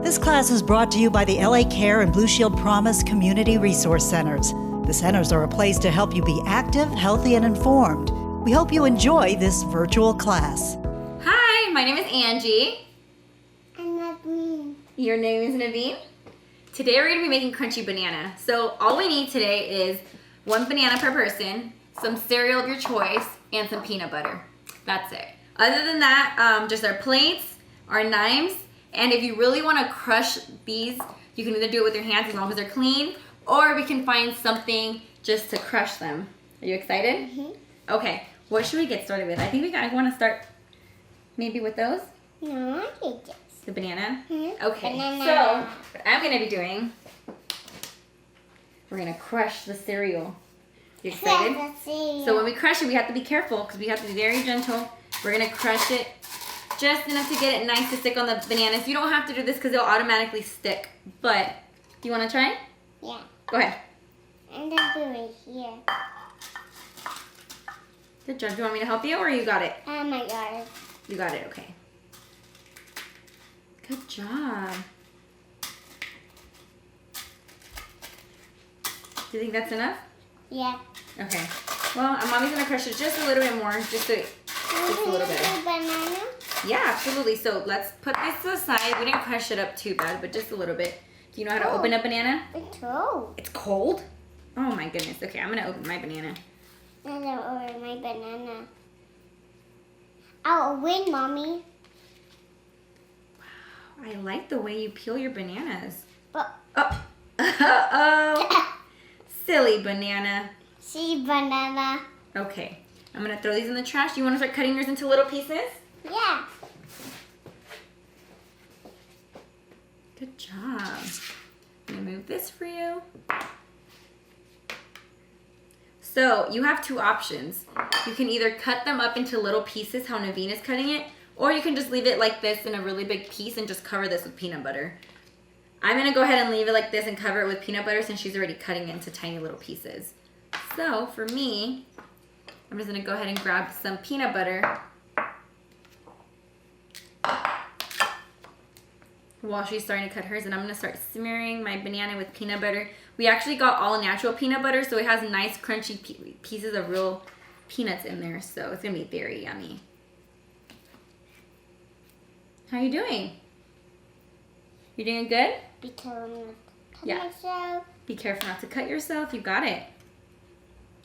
This class is brought to you by the LA Care and Blue Shield Promise Community Resource Centers. The centers are a place to help you be active, healthy, and informed. We hope you enjoy this virtual class. Hi, my name is Angie. And Naveen. Your name is Naveen? Today we're going to be making crunchy banana. So all we need today is 1 banana per person, some cereal of your choice, and some peanut butter. That's it. Other than that, just our plates, our knives, and if you really want to crush these, you can either do it with your hands as long as they're clean, or we can find something just to crush them. Are you excited? Mm-hmm. Okay, what should we get started with? I think I want to start maybe with those. No, I think yes. The banana? Mm-hmm. Okay, Banana. so what I'm going to be doing, we're going to crush the cereal. You excited? So when we crush it, we have to be careful because we have to be very gentle. We're going to crush it just enough to get it nice to stick on the bananas. You don't have to do this because it'll automatically stick. But, do you want to try? Yeah. Go ahead. And then do it here. Good job. Do you want me to help you or you got it? Oh my god. You got it, okay. Good job. Do you think that's enough? Yeah. Okay. Well, Mommy's going to crush it just a little bit more, just a little bit. Banana? Yeah, absolutely. So let's put this to the side. We didn't crush it up too bad, but just a little bit. Do you know how to open a banana? It's cold. It's cold? Oh my goodness. Okay, I'm going to open my banana. I don't order my banana. I'll win, Mommy. Wow, I like the way you peel your bananas. But Oh. Uh-oh. Silly banana. see banana. Okay, I'm going to throw these in the trash. You want to start cutting yours into little pieces? Yeah. Good job. I'm going to move this for you. So you have 2 options. You can either cut them up into little pieces, how Naveen is cutting it, or you can just leave it like this in a really big piece and just cover this with peanut butter. I'm going to go ahead and leave it like this and cover it with peanut butter since she's already cutting it into tiny little pieces. So for me, I'm just going to go ahead and grab some peanut butter while she's starting to cut hers, and I'm going to start smearing my banana with peanut butter. We actually got all natural peanut butter, so it has nice crunchy pieces of real peanuts in there, so it's going to be very yummy. How are you doing? You doing good? Be careful not to cut Yeah. myself. Be careful not to cut yourself. You got it.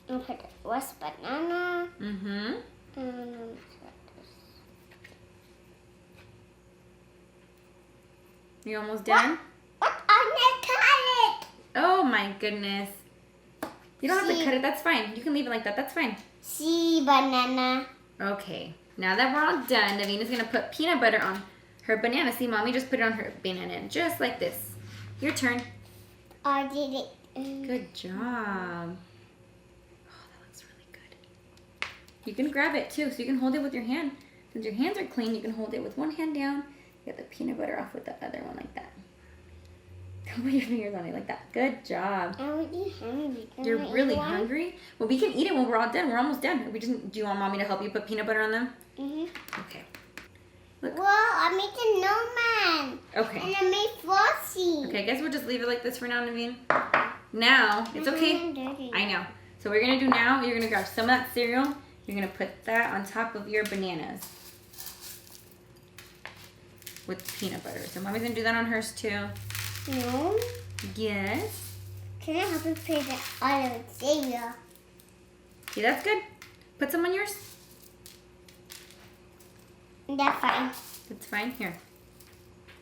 I'll put the rest banana. Mm-hmm. You almost done? What? I'm not cut it. Oh my goodness. You don't have to See? cut it. That's fine. You can leave it like that. That's fine. See banana. Okay. Now that we're all done, Naveena's going to put peanut butter on her banana. See, Mommy just put it on her banana just like this. Your turn. I did it. Good job. Oh, that looks really good. You can grab it too, so you can hold it with your hand. Since your hands are clean, you can hold it with one hand down. Get the peanut butter off with the other one like that. Put your fingers on it like that. Good job. I'm really hungry. Can You're I really eat one? hungry? Well, we can eat it when we're all done. We're almost done. Do you want Mommy to help you put peanut butter on them? Mhm. Okay. Look. Well, I made a snowman. Okay. And I made frosty. Okay, I guess we'll just leave it like this for now, Naveen. Now, it's okay. Dirty. I know. So what we're going to do now, you're going to grab some of that cereal. You're going to put that on top of your bananas with peanut butter. So Mommy's going to do that on hers too. No. Yes. Can I help you put it all of the cereal? See, that's good. Put some on yours. That's fine. That's fine. Here.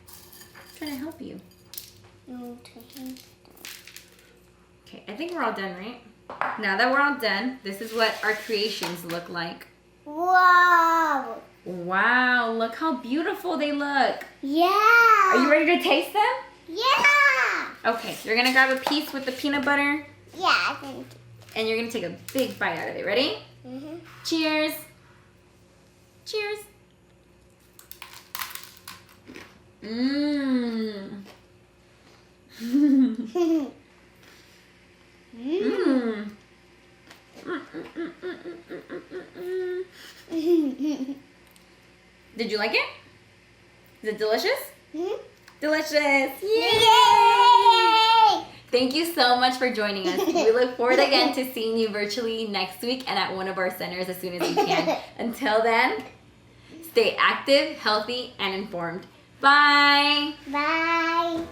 I'm trying to help you. No, Okay, I think we're all done, right? Now that we're all done, this is what our creations look like. Wow. Wow, look how beautiful they look. Yeah. Are you ready to taste them? Yeah. Okay, you're gonna grab a piece with the peanut butter Yeah, I think. and you're gonna take a big bite out of it. Ready? Mm-hmm. Cheers. Cheers. Mmm. Mmm. Did you like it? Is it delicious? Hmm? Delicious. Yay! Thank you so much for joining us. We look forward again to seeing you virtually next week and at one of our centers as soon as we can. Until then, stay active, healthy, and informed. Bye. Bye.